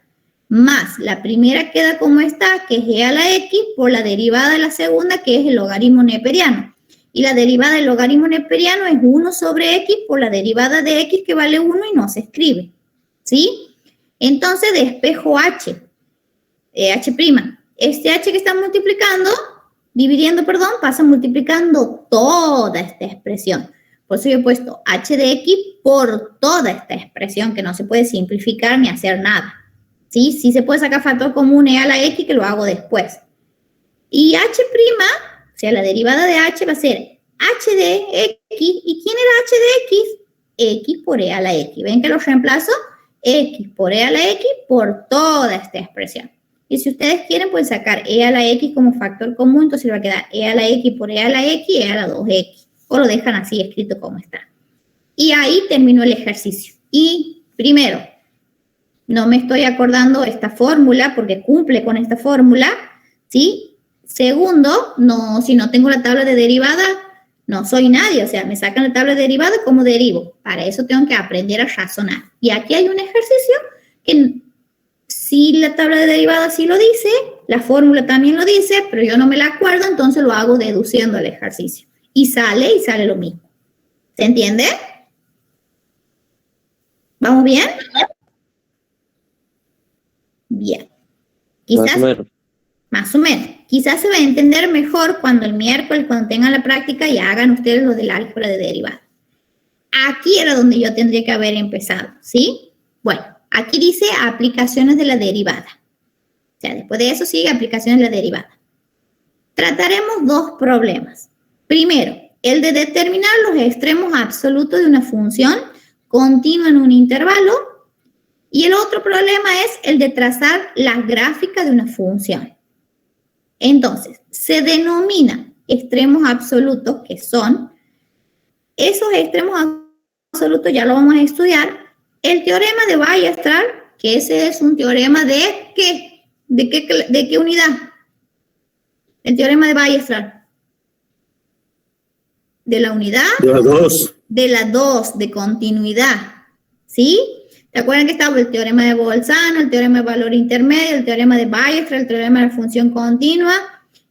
Más la primera queda como está, que es e a la x, por la derivada de la segunda, que es el logaritmo neperiano. Y la derivada del logaritmo neperiano es 1 sobre x por la derivada de x, que vale 1 y no se escribe. ¿Sí? Entonces despejo h, h'. Este h que está dividiendo, pasa multiplicando toda esta expresión. Por eso yo he puesto h de x por toda esta expresión, que no se puede simplificar ni hacer nada. ¿Sí? Sí se puede sacar factor común e a la x, que lo hago después. Y h', o sea, la derivada de h va a ser h de x. ¿Y quién era h de x? X por e a la x. ¿Ven que lo reemplazo? X por e a la x por toda esta expresión. Y si ustedes quieren, pueden sacar e a la x como factor común, entonces va a quedar e a la x por e a la x, e a la 2x. O lo dejan así escrito como está. Y ahí terminó el ejercicio. Y primero, no me estoy acordando esta fórmula porque cumple con esta fórmula, ¿sí? Segundo, si no tengo la tabla de derivada, no soy nadie, o sea, me sacan la tabla de derivada, ¿cómo derivo? Para eso tengo que aprender a razonar. Y aquí hay un ejercicio que si la tabla de derivada sí lo dice, la fórmula también lo dice, pero yo no me la acuerdo, entonces lo hago deduciendo el ejercicio. Y sale lo mismo. ¿Se entiende? ¿Vamos bien? Bien. Quizás, más o menos. Quizás se va a entender mejor cuando el miércoles, cuando tengan la práctica y hagan ustedes lo del álgebra de derivada. Aquí era donde yo tendría que haber empezado, ¿sí? Bueno, aquí dice aplicaciones de la derivada. O sea, después de eso sigue aplicaciones de la derivada. Trataremos dos problemas. Primero, el de determinar los extremos absolutos de una función continua en un intervalo. Y el otro problema es el de trazar las gráficas de una función. Entonces, se denominan extremos absolutos, que son esos extremos absolutos, ya lo vamos a estudiar, el teorema de Weierstrass, que ese es un teorema de ¿qué? ¿De qué unidad? El teorema de Weierstrass. De la unidad. De la 2. De la 2, de continuidad. ¿Sí? ¿Se acuerdan que estaba el teorema de Bolzano, el teorema de valor intermedio, el teorema de Weierstrass, el teorema de la función continua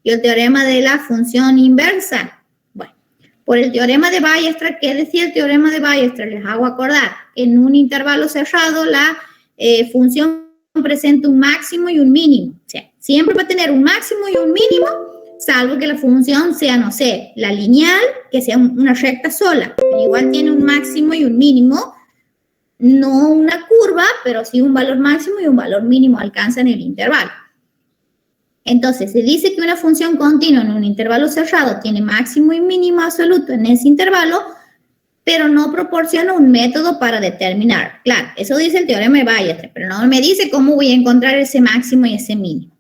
y el teorema de la función inversa? Bueno, por el teorema de Weierstrass, ¿qué decía el teorema de Weierstrass? Les hago acordar, en un intervalo cerrado la función presenta un máximo y un mínimo. O sea, siempre va a tener un máximo y un mínimo, salvo que la función sea, no sé, la lineal, que sea una recta sola. Pero igual tiene un máximo y un mínimo, no una curva, pero sí un valor máximo y un valor mínimo alcanza en el intervalo. Entonces, se dice que una función continua en un intervalo cerrado tiene máximo y mínimo absoluto en ese intervalo, pero no proporciona un método para determinar. Claro, eso dice el teorema de Weierstrass, pero no me dice cómo voy a encontrar ese máximo y ese mínimo.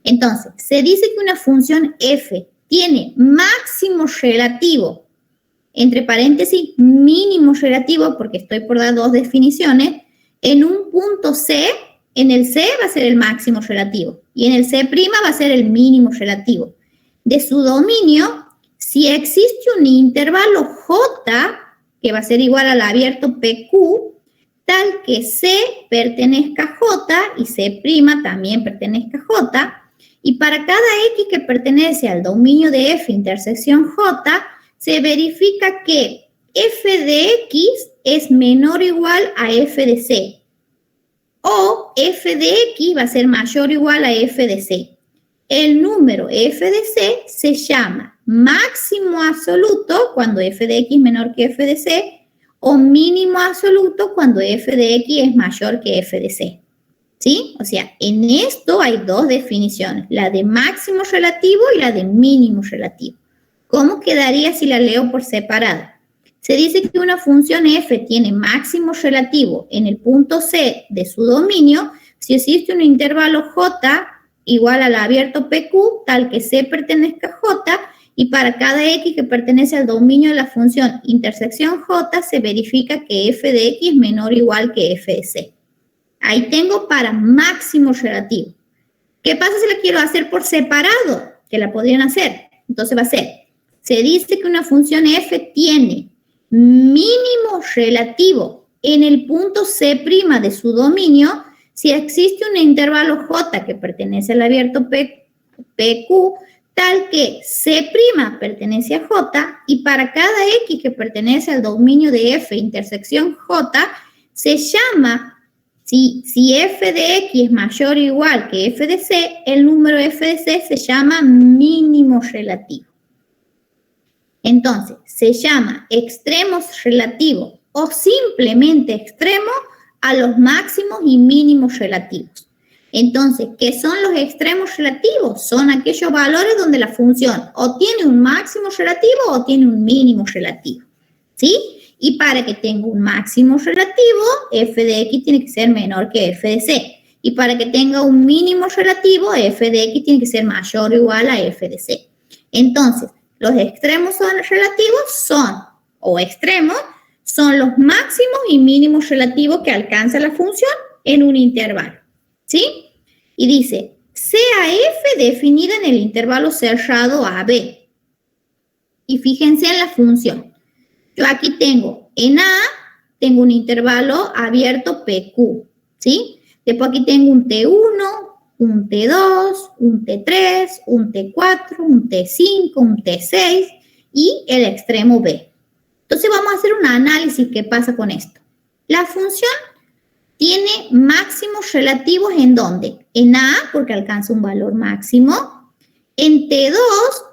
Entonces, se dice que una función f tiene máximo relativo, entre paréntesis, mínimo relativo, porque estoy por dar dos definiciones, en un punto C. En el C va a ser el máximo relativo y en el C' va a ser el mínimo relativo. De su dominio, si existe un intervalo J, que va a ser igual al abierto PQ, tal que C pertenezca a J y C' también pertenezca a J, y para cada X que pertenece al dominio de F intersección J, se verifica que F de X es menor o igual a F de C. O f de x va a ser mayor o igual a f de c. El número f de c se llama máximo absoluto cuando f de x es menor que f de c o mínimo absoluto cuando f de x es mayor que f de c. ¿Sí? O sea, en esto hay dos definiciones, la de máximo relativo y la de mínimo relativo. ¿Cómo quedaría si la leo por separado? Se dice que una función f tiene máximo relativo en el punto C de su dominio si existe un intervalo J igual al abierto PQ, tal que C pertenezca a J, y para cada X que pertenece al dominio de la función intersección J, se verifica que f de X es menor o igual que f de C. Ahí tengo para máximo relativo. ¿Qué pasa si la quiero hacer por separado? Que la podrían hacer. Entonces va a ser, se dice que una función f tiene mínimo relativo en el punto C' de su dominio si existe un intervalo J que pertenece al abierto PQ, tal que C' pertenece a J y para cada X que pertenece al dominio de F intersección J se llama, si F de X es mayor o igual que F de C, el número F de C se llama mínimo relativo. Entonces, se llama extremos relativos o simplemente extremos a los máximos y mínimos relativos. Entonces, ¿qué son los extremos relativos? Son aquellos valores donde la función o tiene un máximo relativo o tiene un mínimo relativo, ¿sí? Y para que tenga un máximo relativo, f de x tiene que ser menor que f de c. Y para que tenga un mínimo relativo, f de x tiene que ser mayor o igual a f de c. Entonces, los extremos relativos son los máximos y mínimos relativos que alcanza la función en un intervalo, ¿sí? Y dice, sea f definida en el intervalo cerrado AB. Y fíjense en la función. Yo aquí tengo, en A, tengo un intervalo abierto PQ, ¿sí? Después aquí tengo un T1, un T2, un T3, un T4, un T5, un T6 y el extremo B. Entonces vamos a hacer un análisis qué pasa con esto. La función tiene máximos relativos ¿en dónde? En A, porque alcanza un valor máximo. En T2,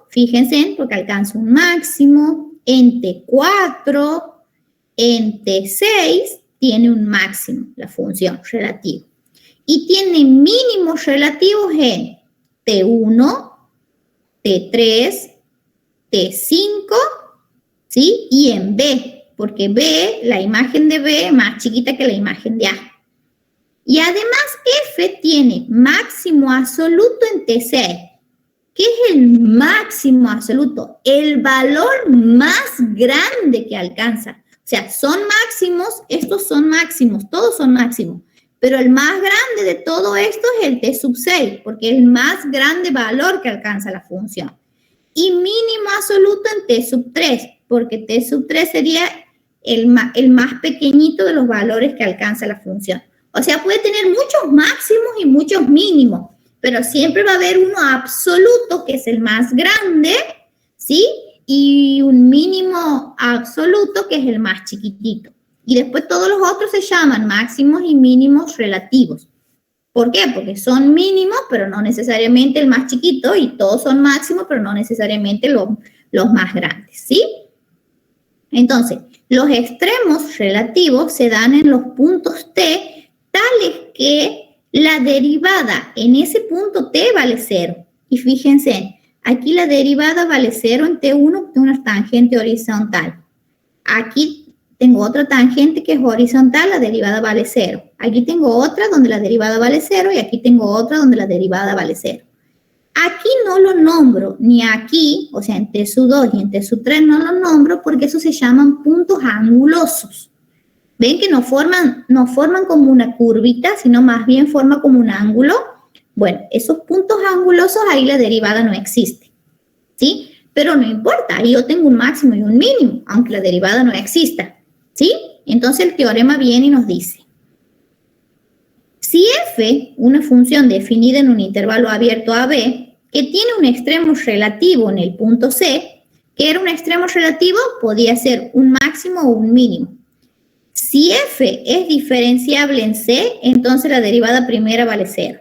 fíjense, porque alcanza un máximo. En T4, en T6 tiene un máximo la función relativo. Y tiene mínimos relativos en T1, T3, T5, ¿sí? Y en B, porque B, la imagen de B es más chiquita que la imagen de A. Y además F tiene máximo absoluto en T6. ¿Qué es el máximo absoluto? El valor más grande que alcanza. O sea, son máximos, estos son máximos, todos son máximos. Pero el más grande de todo esto es el T sub 6, porque es el más grande valor que alcanza la función. Y mínimo absoluto en T sub 3, porque T sub 3 sería el más pequeñito de los valores que alcanza la función. O sea, puede tener muchos máximos y muchos mínimos, pero siempre va a haber uno absoluto, que es el más grande, ¿sí? Y un mínimo absoluto, que es el más chiquitito. Y después todos los otros se llaman máximos y mínimos relativos. ¿Por qué? Porque son mínimos, pero no necesariamente el más chiquito, y todos son máximos, pero no necesariamente los más grandes, ¿sí? Entonces, los extremos relativos se dan en los puntos T, tales que la derivada en ese punto T vale 0. Y fíjense, aquí la derivada vale 0 en T1, de una tangente horizontal. Aquí tengo otra tangente que es horizontal, la derivada vale 0. Aquí tengo otra donde la derivada vale 0 y aquí tengo otra donde la derivada vale 0. Aquí no lo nombro, ni aquí, o sea, en T2 y en T3 no lo nombro porque esos se llaman puntos angulosos. ¿Ven que no forman como una curvita, sino más bien forman como un ángulo? Bueno, esos puntos angulosos, ahí la derivada no existe, ¿sí? Pero no importa, ahí yo tengo un máximo y un mínimo, aunque la derivada no exista, ¿sí? Entonces el teorema viene y nos dice, si f, una función definida en un intervalo abierto AB, que tiene un extremo relativo en el punto C, que era un extremo relativo, podía ser un máximo o un mínimo. Si f es diferenciable en C, entonces la derivada primera vale 0.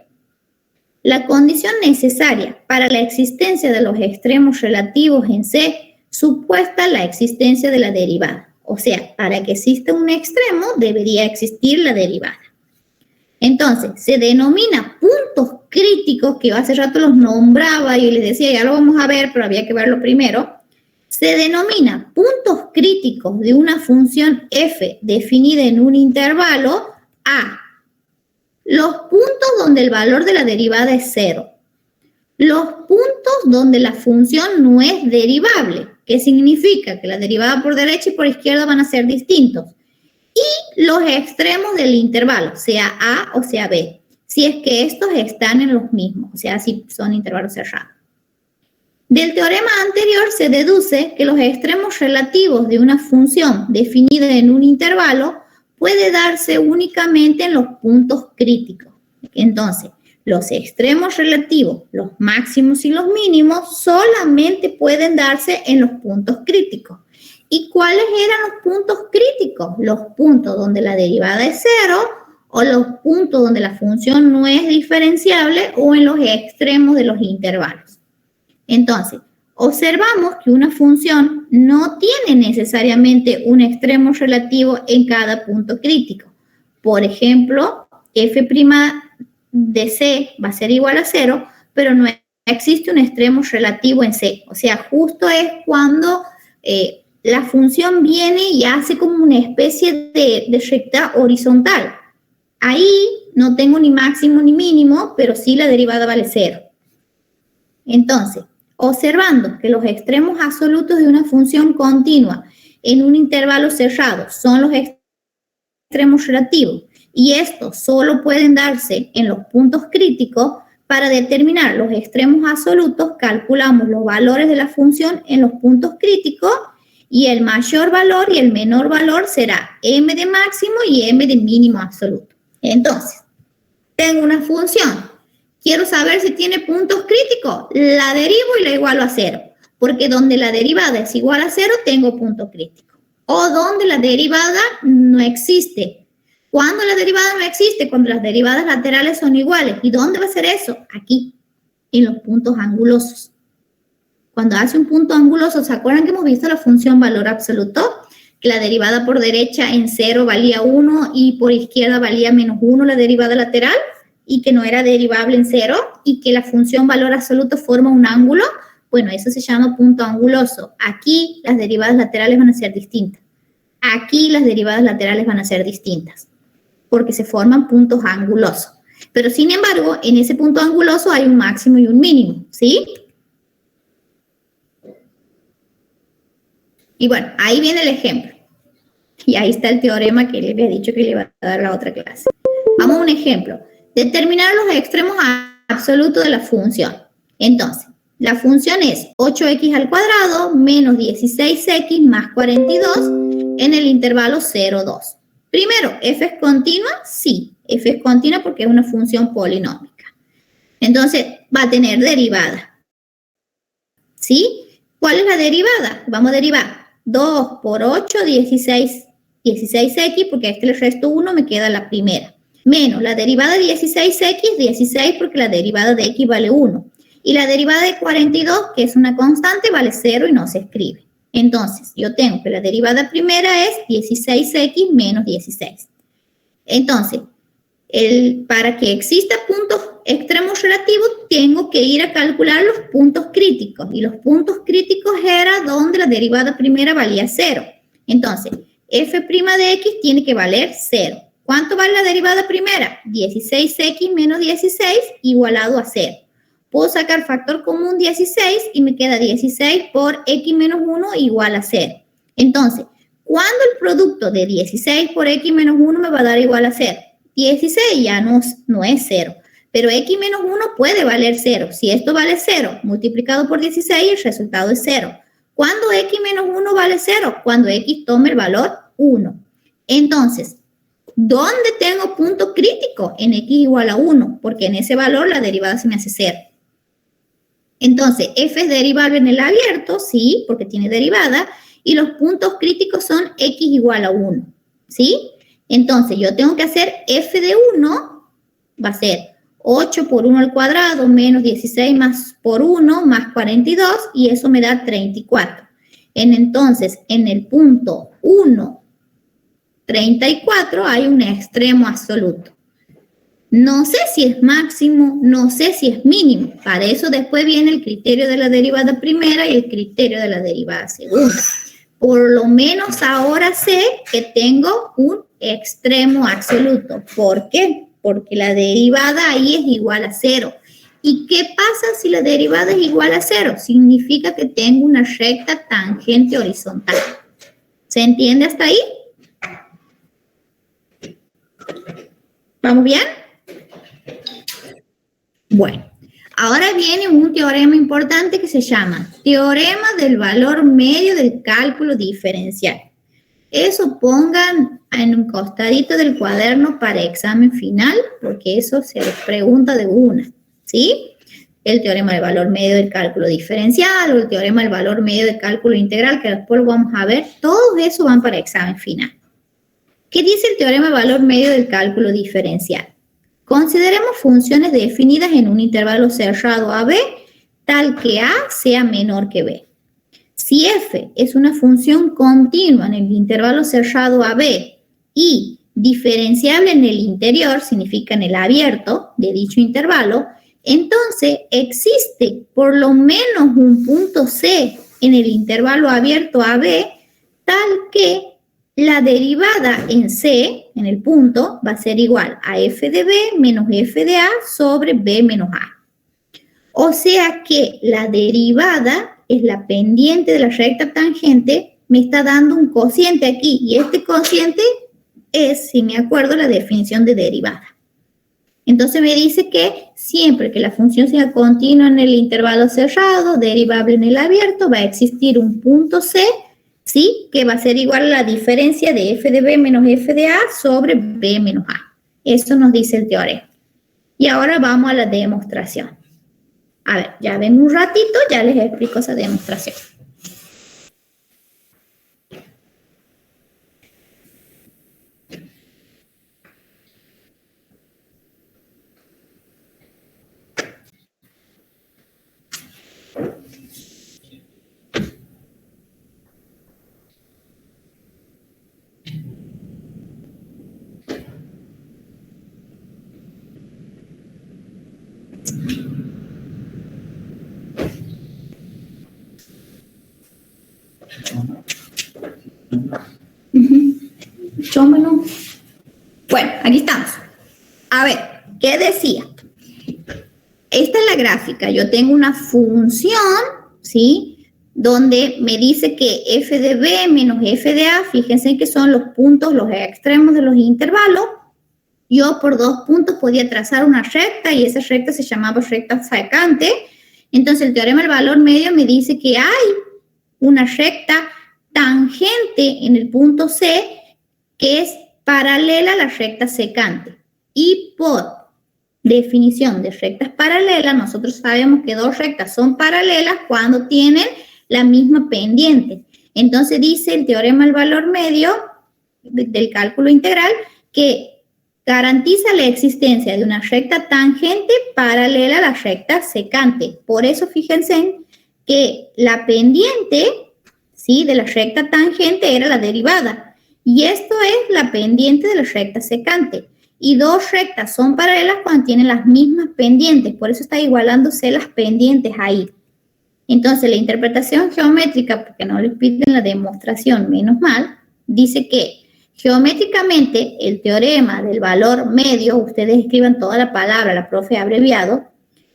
La condición necesaria para la existencia de los extremos relativos en C supuesta la existencia de la derivada. O sea, para que exista un extremo, debería existir la derivada. Entonces, se denomina puntos críticos, que yo hace rato los nombraba y les decía, ya lo vamos a ver, pero había que verlo primero. Se denomina puntos críticos de una función f definida en un intervalo a los puntos donde el valor de la derivada es 0, los puntos donde la función no es derivable, que significa que la derivada por derecha y por izquierda van a ser distintos, y los extremos del intervalo, sea A o sea B, si es que estos están en los mismos, o sea, si son intervalos cerrados. Del teorema anterior se deduce que los extremos relativos de una función definida en un intervalo puede darse únicamente en los puntos críticos. Entonces, los extremos relativos, los máximos y los mínimos, solamente pueden darse en los puntos críticos. ¿Y cuáles eran los puntos críticos? Los puntos donde la derivada es 0 o los puntos donde la función no es diferenciable o en los extremos de los intervalos. Entonces, observamos que una función no tiene necesariamente un extremo relativo en cada punto crítico. Por ejemplo, f' de C va a ser igual a 0, pero no existe un extremo relativo en C. O sea, justo es cuando la función viene y hace como una especie de recta horizontal. Ahí no tengo ni máximo ni mínimo, pero sí la derivada vale 0. Entonces, observando que los extremos absolutos de una función continua en un intervalo cerrado son los extremos relativos y estos solo pueden darse en los puntos críticos, para determinar los extremos absolutos calculamos los valores de la función en los puntos críticos y el mayor valor y el menor valor será m de máximo y m de mínimo absoluto. Entonces, tengo una función. Quiero saber si tiene puntos críticos. La derivo y la igualo a 0. Porque donde la derivada es igual a 0, tengo punto crítico. O donde la derivada no existe. ¿Cuándo la derivada no existe? Cuando las derivadas laterales son iguales. ¿Y dónde va a ser eso? Aquí, en los puntos angulosos. Cuando hace un punto anguloso, ¿se acuerdan que hemos visto la función valor absoluto? Que la derivada por derecha en 0 valía 1 y por izquierda valía menos 1 la derivada lateral, y que no era derivable en 0, y que la función valor absoluto forma un ángulo. Bueno, eso se llama punto anguloso. Aquí las derivadas laterales van a ser distintas. Aquí las derivadas laterales van a ser distintas, porque se forman puntos angulosos. Pero sin embargo, en ese punto anguloso hay un máximo y un mínimo, ¿sí? Y bueno, ahí viene el ejemplo. Y ahí está el teorema que le había dicho que le iba a dar la otra clase. Vamos a un ejemplo. Determinar los extremos absolutos de la función. Entonces, la función es 8x al cuadrado menos 16x más 42 en el intervalo 0, 2. Primero, ¿f es continua? Sí, f es continua porque es una función polinómica. Entonces, va a tener derivada. ¿Sí? ¿Cuál es la derivada? Vamos a derivar 2 por 8, 16x, porque a este le resto 1, me queda la primera. menos la derivada de 16x, 16 porque la derivada de x vale 1. Y la derivada de 42, que es una constante, vale 0 y no se escribe. Entonces, yo tengo que la derivada primera es 16x menos 16. Entonces, para que exista puntos extremos relativos, tengo que ir a calcular los puntos críticos. Y los puntos críticos era donde la derivada primera valía 0. Entonces, f' de x tiene que valer 0. ¿Cuánto vale la derivada primera? 16x menos 16 igualado a 0. Puedo sacar factor común 16 y me queda 16 por x menos 1 igual a 0. Entonces, ¿cuándo el producto de 16 por x menos 1 me va a dar igual a 0? 16 ya no es 0, pero x menos 1 puede valer 0. Si esto vale 0 multiplicado por 16, el resultado es 0. ¿Cuándo x menos 1 vale 0? Cuando x tome el valor 1. Entonces, ¿dónde tengo punto crítico? En x igual a 1, porque en ese valor la derivada se me hace 0. Entonces, f es derivable en el abierto, sí, porque tiene derivada, y los puntos críticos son x igual a 1, ¿sí? Entonces, yo tengo que hacer f de 1, va a ser 8 por 1 al cuadrado menos 16 más por 1 más 42, y eso me da 34. Entonces, en el punto 1, 34 hay un extremo absoluto. No sé si es máximo, no sé si es mínimo. Para eso después viene el criterio de la derivada primera y el criterio de la derivada segunda. Por lo menos ahora sé que tengo un extremo absoluto. ¿Por qué? Porque la derivada ahí es igual a 0. ¿Y qué pasa si la derivada es igual a 0? Significa que tengo una recta tangente horizontal. ¿Se entiende hasta ahí? ¿Vamos bien? Bueno, ahora viene un teorema importante que se llama teorema del valor medio del cálculo diferencial. Eso pongan en un costadito del cuaderno para examen final, porque eso se les pregunta de una, ¿sí? El teorema del valor medio del cálculo diferencial o el teorema del valor medio del cálculo integral, que después lo vamos a ver, todos esos van para examen final. ¿Qué dice el teorema del valor medio del cálculo diferencial? Consideremos funciones definidas en un intervalo cerrado a b, tal que a sea menor que b. Si f es una función continua en el intervalo cerrado a b y diferenciable en el interior, significa en el abierto de dicho intervalo, entonces existe por lo menos un punto c en el intervalo abierto a b, tal que la derivada en c, en el punto, va a ser igual a f de b menos f de a sobre b menos a. O sea que la derivada es la pendiente de la recta tangente, me está dando un cociente aquí, y este cociente es, si me acuerdo, la definición de derivada. Entonces me dice que siempre que la función sea continua en el intervalo cerrado, derivable en el abierto, va a existir un punto c, ¿sí? Que va a ser igual a la diferencia de f de b menos f de a sobre b menos a. Eso nos dice el teorema. Y ahora vamos a la demostración. A ver, ya ven un ratito, ya les explico esa demostración. Bueno, aquí estamos. A ver, ¿qué decía? Esta es la gráfica. Yo tengo una función, ¿sí? Donde me dice que f de b menos f de a, fíjense que son los puntos, los extremos de los intervalos. Yo por 2 puntos podía trazar una recta y esa recta se llamaba recta secante. Entonces el teorema del valor medio me dice que hay una recta tangente en el punto C que es paralela a la recta secante. Y por definición de rectas paralelas, nosotros sabemos que 2 rectas son paralelas cuando tienen la misma pendiente. Entonces dice el teorema del valor medio del cálculo integral que garantiza la existencia de una recta tangente paralela a la recta secante. Por eso fíjense que la pendiente, ¿sí?, de la recta tangente era la derivada. Y esto es la pendiente de la recta secante. Y dos rectas son paralelas cuando tienen las mismas pendientes. Por eso está igualándose las pendientes ahí. Entonces, la interpretación geométrica, porque no les piden la demostración, menos mal, dice que geométricamente el teorema del valor medio, ustedes escriban toda la palabra, la profe ha abreviado,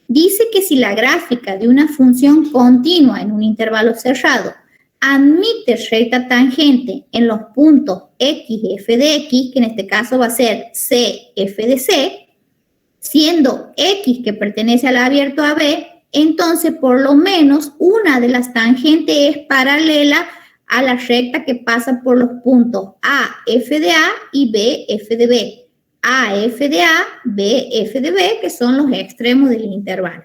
dice que si la gráfica de una función continua en un intervalo cerrado admite recta tangente en los puntos X, F de X, que en este caso va a ser C, F de C, siendo X que pertenece al abierto AB, entonces por lo menos una de las tangentes es paralela a la recta que pasa por los puntos A, F de A y B, F de B. A, F de A, B, F de B, que son los extremos del intervalo.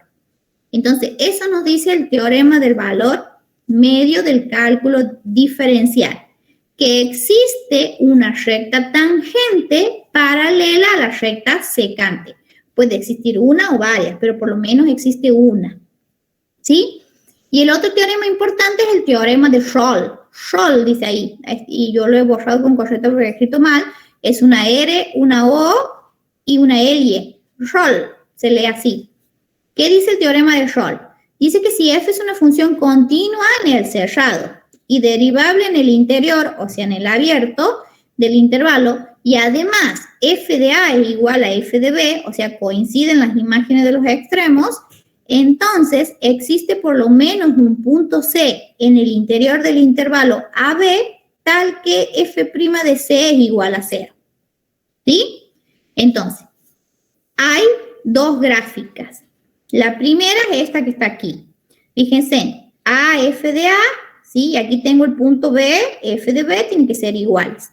Entonces, eso nos dice el teorema del valor medio del cálculo diferencial, que existe una recta tangente paralela a la recta secante. Puede existir una o varias, pero por lo menos existe una. ¿Sí? Y el otro teorema importante es el teorema de Rolle. Rolle dice ahí, y yo lo he borrado con correcto porque he escrito mal, es una R, una O y una L. Rolle, se lee así. ¿Qué dice el teorema de Rolle? Dice que si f es una función continua en el cerrado y derivable en el interior, o sea, en el abierto del intervalo, y además f de a es igual a f de b, o sea, coinciden las imágenes de los extremos, entonces existe por lo menos un punto C en el interior del intervalo AB tal que f' de C es igual a 0. ¿Sí? Entonces, hay dos gráficas. La primera es esta que está aquí. Fíjense, A, F de A, ¿sí? Aquí tengo el punto B, F de B, tienen que ser iguales.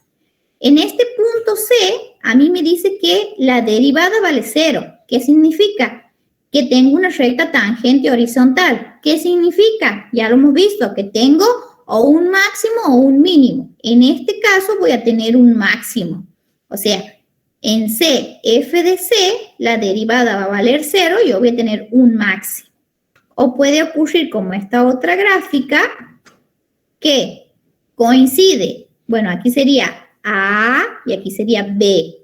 En este punto C, a mí me dice que la derivada vale 0. ¿Qué significa? Que tengo una recta tangente horizontal. ¿Qué significa? Ya lo hemos visto, que tengo o un máximo o un mínimo. En este caso voy a tener un máximo. O sea, en C, f de C, la derivada va a valer 0 y yo voy a tener un máximo. O puede ocurrir como esta otra gráfica que coincide, bueno, aquí sería A y aquí sería B.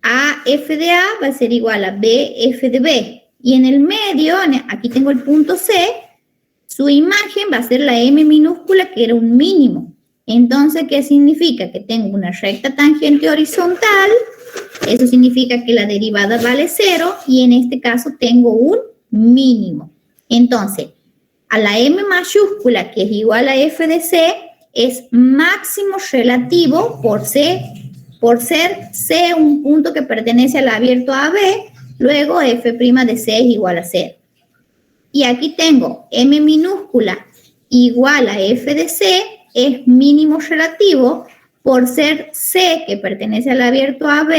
A, f de A va a ser igual a B, f de B. Y en el medio, aquí tengo el punto C, su imagen va a ser la M minúscula que era un mínimo. Entonces, ¿qué significa? Que tengo una recta tangente horizontal. Eso significa que la derivada vale 0 y en este caso tengo un mínimo. Entonces, a la M mayúscula, que es igual a F de C, es máximo relativo por ser C un punto que pertenece al abierto AB, luego F' de C es igual a 0. Y aquí tengo M minúscula igual a F de C, es mínimo relativo por ser C que pertenece al abierto AB,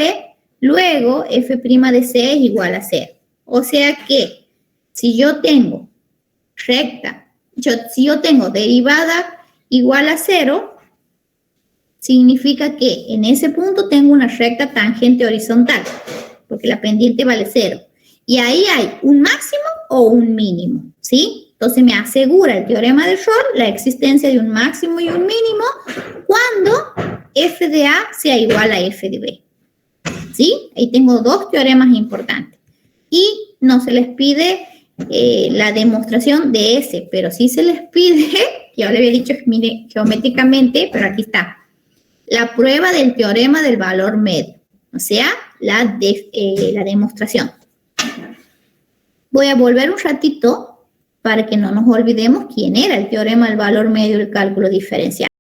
luego F' de C es igual a 0. O sea que si yo tengo si yo tengo derivada igual a 0, significa que en ese punto tengo una recta tangente horizontal, porque la pendiente vale 0. Y ahí hay un máximo o un mínimo, ¿sí? Entonces me asegura el teorema de Rolle la existencia de un máximo y un mínimo cuando f de A sea igual a f de B. ¿Sí? Ahí tengo dos teoremas importantes. Y no se les pide la demostración de ese, pero sí se les pide, yo le había dicho mire, geométricamente, pero aquí está, la prueba del teorema del valor medio, o sea, la demostración. Voy a volver un ratito para que no nos olvidemos quién era el teorema del valor medio del cálculo diferencial.